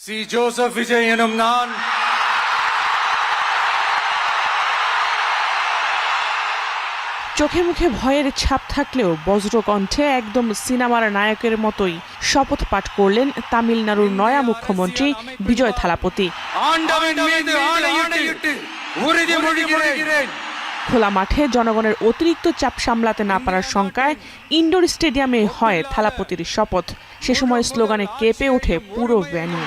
Si Joseph Vijayanam Nan. চোখে মুখে ভয়ের ছাপ থাকলেও বজ্রকণ্ঠে একদম সিনেমার নায়কের মতোই শপথ পাঠ করলেন তামিলনাড়ুর নয়া মুখ্যমন্ত্রী বিজয় থালাপতি। খোলা মাঠে জনগণের অতিরিক্ত চাপ সামলাতে না পারার শঙ্কায় ইনডোর স্টেডিয়ামে হয় থালাপতির শপথ। সে সময় স্লোগানে কেঁপে ওঠে পুরো ভেন্যু।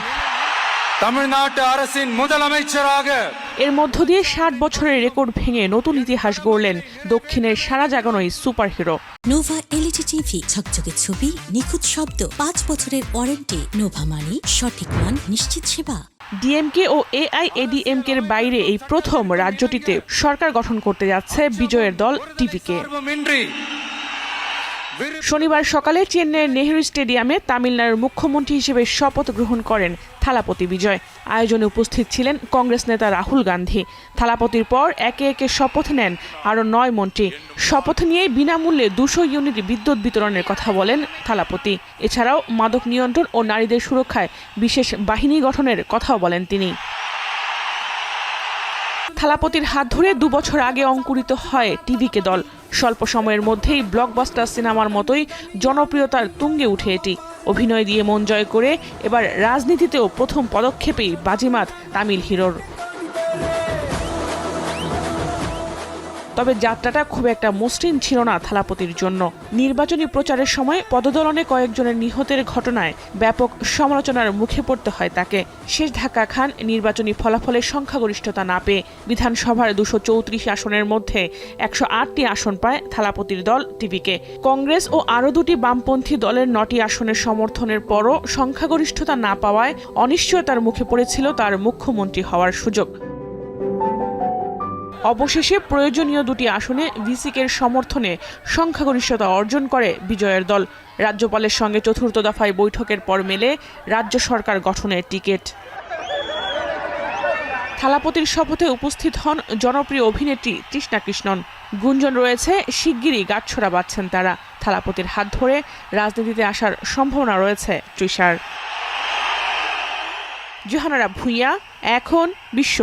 এর মধ্য দিয়ে ৬০ বছরের রেকর্ড ভেঙে নতুন ইতিহাস গড়লেন দক্ষিণের সারা জাগানো এই সুপারহিরো। নোভা এলইডি টিভি, ঝকঝকে ছবি, নিখুঁত শব্দ, ৫ বছরের ওয়ারেন্টি। নোভা মানি সঠিক মান, নিশ্চিত সেবা। ডিএমকে ও এআইএডিএমকে এর বাইরে এই প্রথম রাজ্যটিতে সরকার গঠন করতে যাচ্ছে বিজয়ের দল টিভিকে। শনিবার সকালে চেন্নাইয়ের নেহেরু স্টেডিয়ামে তামিলনাড়ুর মুখ্যমন্ত্রী হিসেবে শপথ গ্রহণ করেন থালাপতি বিজয়। আয়োজনে উপস্থিত ছিলেন কংগ্রেস নেতা রাহুল গান্ধী। থালাপতির পর একে একে শপথ নেন আরও ৯ মন্ত্রী। শপথ নিয়ে বিনামূল্যে ২০০ ইউনিট বিদ্যুৎ বিতরণের কথা বলেন থালাপতি। এছাড়াও মাদক নিয়ন্ত্রণ ও নারীদের সুরক্ষায় বিশেষ বাহিনী গঠনের কথাও বলেন তিনি। থালাপতির হাত ধরে ২ বছর আগে অঙ্কুরিত হয় টিভিকে দল। স্বল্প সময়ের মধ্যেই ব্লকবাস্টার সিনেমার মতোই জনপ্রিয়তার তুঙ্গে উঠে এটি। অভিনয় দিয়ে মন জয় করে এবার রাজনীতিতেও প্রথম পদক্ষেপেই বাজিমাত তামিল হিরোর। তবে যাত্রাটা খুব একটা মসৃণ ছিল না থালাপতির জন্য। নির্বাচনী প্রচারের সময় পদদলনে কয়েকজনের নিহতের ঘটনায় ব্যাপক সমালোচনার মুখে পড়তে হয় তাকে। শেষ ধাক্কা খান নির্বাচনী ফলাফলের সংখ্যাগরিষ্ঠতা না পেয়ে। বিধানসভার ২৩৪ আসনের মধ্যে ১০৮টি আসন পায় থালাপতির দল টিভিকে। কংগ্রেস ও আরও ২টি বামপন্থী দলের ৯টি আসনের সমর্থনের পরও সংখ্যাগরিষ্ঠতা না পাওয়ায় অনিশ্চয়তার মুখে পড়েছিল তার মুখ্যমন্ত্রী হওয়ার সুযোগ। অবশেষে প্রয়োজনীয় ২টি আসনে ভিসিকের সমর্থনে সংখ্যাগরিষ্ঠতা অর্জন করে বিজয়ের দল। রাজ্যপালের সঙ্গে চতুর্থ দফায় বৈঠকের পর মেলে রাজ্য সরকার গঠনের টিকিট। থালাপতির শপথে উপস্থিত হন জনপ্রিয় অভিনেত্রী তৃষ্ণা কৃষ্ণন। গুঞ্জন রয়েছে শিগগিরই গাঁটছড়া বাঁধছেন তারা। থালাপতির হাত ধরে রাজনীতিতে আসার সম্ভাবনা রয়েছে তৃষার। জোহানারা ভূঁইয়া, এখন বিশ্ব।